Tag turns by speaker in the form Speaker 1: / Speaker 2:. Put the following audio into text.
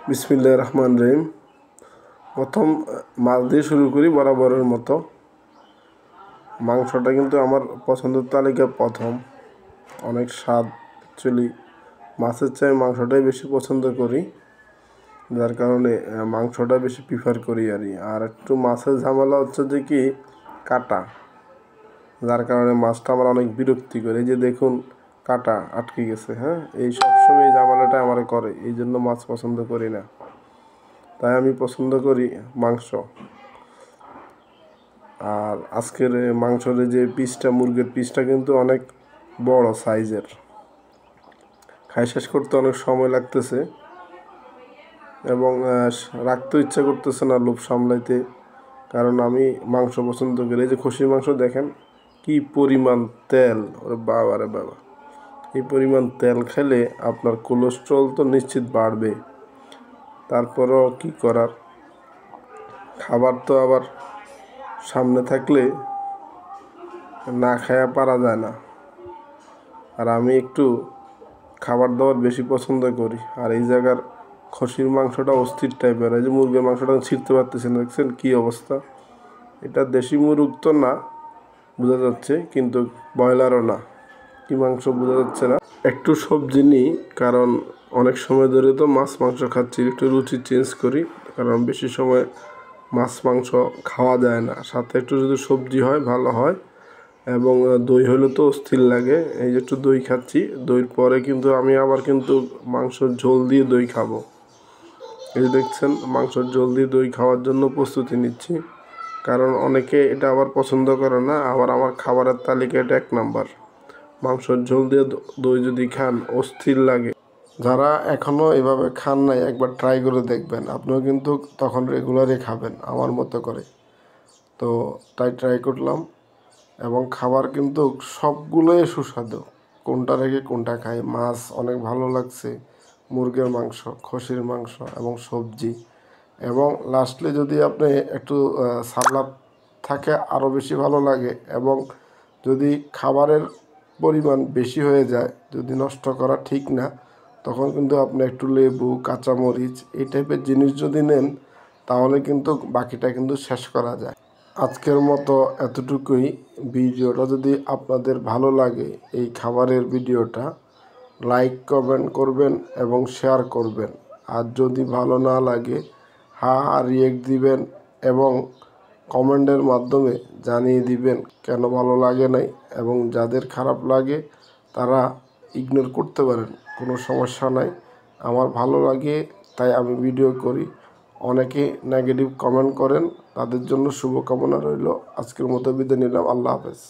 Speaker 1: বিসমিল্লাহির রহমানির রহিম। প্রথম মাছ দিয়ে শুরু করি বরাবরের মতো। মাংসটা কিন্তু আমার পছন্দের তালিকা প্রথম। অনেক স্বাদ, অ্যাকচুয়ালি মাছের চেয়ে মাংসটাই বেশি পছন্দ করি, যার কারণে মাংসটা বেশি প্রিফার করি আর একটু মাছের ঝামেলা হচ্ছে যে কি কাটা, যার কারণে মাছটা আমার অনেক বিরক্তি করে। এই যে দেখুন কাটা আটকে গেছে, হ্যাঁ, এই সবসময় এই ঝামেলাটা আমার করে, এই জন্য মাছ পছন্দ করি না। তাই আমি পছন্দ করি মাংস। আর আজকের মাংসের যে পিসটা, মুরগির পিসটা কিন্তু অনেক বড় সাইজের। খাই শেষ করতে অনেক সময় লাগতেছে এবং রাখতেও ইচ্ছা করতেছে না লোভ সামলাইতে, কারণ আমি মাংস পছন্দ করি। এই যে খসির মাংস দেখেন কি পরিমাণ তেল, ওরে বাবা রে বাবা! এই পরিমাণ তেল খেলে আপনার কোলেস্ট্রল তো নিশ্চিত বাড়বে। তারপরও কি করার, খাবার তো আবার সামনে থাকলে না খায়া পারা যায় না। আর আমি একটু খাবার দাবার বেশি পছন্দ করি। আর এই জায়গার খসির মাংসটা অস্থির টাইপের। এই যে মুরগির মাংসটা ছিঁড়তে পারতেছেন, দেখছেন কী অবস্থা। এটা দেশি মুরগ তো না বোঝা যাচ্ছে, কিন্তু ব্রয়লারও না, কি মাংস বোঝা যাচ্ছে না। একটু সবজি নিই, কারণ অনেক সময় ধরে তো মাছ মাংস খাচ্ছি, একটু রুচি চেঞ্জ করি, কারণ বেশি সময় মাছ মাংস খাওয়া যায় না। সাথে একটু যদি সবজি হয় ভালো হয়, এবং দই হলে তো অস্থির লাগে। এই যে একটু দই খাচ্ছি, দইয়ের পরে কিন্তু আমি আবার কিন্তু মাংসর ঝোল দিয়ে দই খাবো। এই যে দেখছেন মাংসর ঝোল দিয়ে দই খাওয়ার জন্য প্রস্তুতি নিচ্ছি, কারণ অনেকে এটা আবার পছন্দ করে না। আবার আমার খাবারের তালিকা এটা 1 নাম্বার। মাংসর ঝোল দিয়ে দই যদি খান অস্থির লাগে। যারা এখনও এভাবে খান নাই, একবার ট্রাই করে দেখবেন, আপনিও কিন্তু তখন রেগুলারই খাবেন আমার মতো করে। তো তাই ট্রাই করলাম, এবং খাবার কিন্তু সবগুলোই সুস্বাদু। কোনটা রেখে কোনটা খাই, মাছ অনেক ভালো লাগছে, মুরগির মাংস, খসির মাংস এবং সবজি, এবং লাস্টলি যদি আপনি একটু সালাদ থাকে আরও বেশি ভালো লাগে। এবং যদি খাবারের পরিমাণ বেশি হয়ে যায়, যদি নষ্ট করা ঠিক না, তখন কিন্তু আপনি একটু লেবু, কাঁচামরিচ এই টাইপের জিনিস যদি নেন, তাহলে কিন্তু বাকিটা কিন্তু শেষ করা যায়। আজকের মতো এতটুকুই। ভিডিওটা যদি আপনাদের ভালো লাগে, এই খাবারের ভিডিওটা, লাইক কমেন্ট করবেন এবং শেয়ার করবেন। আর যদি ভালো না লাগে, রিয়েক্ট দিবেন এবং কমেন্টের মাধ্যমে জানিয়ে দিবেন কেন ভালো লাগে নাই। এবং যাদের খারাপ লাগে তারা ইগনোর করতে পারেন, কোনো সমস্যা নাই। আমার ভালো লাগে তাই আমি ভিডিও করি। অনেকে নেগেটিভ কমেন্ট করেন, তাদের জন্য শুভকামনা রইল। আজকের মতো বিদায় নিলাম। আল্লাহ হাফেজ।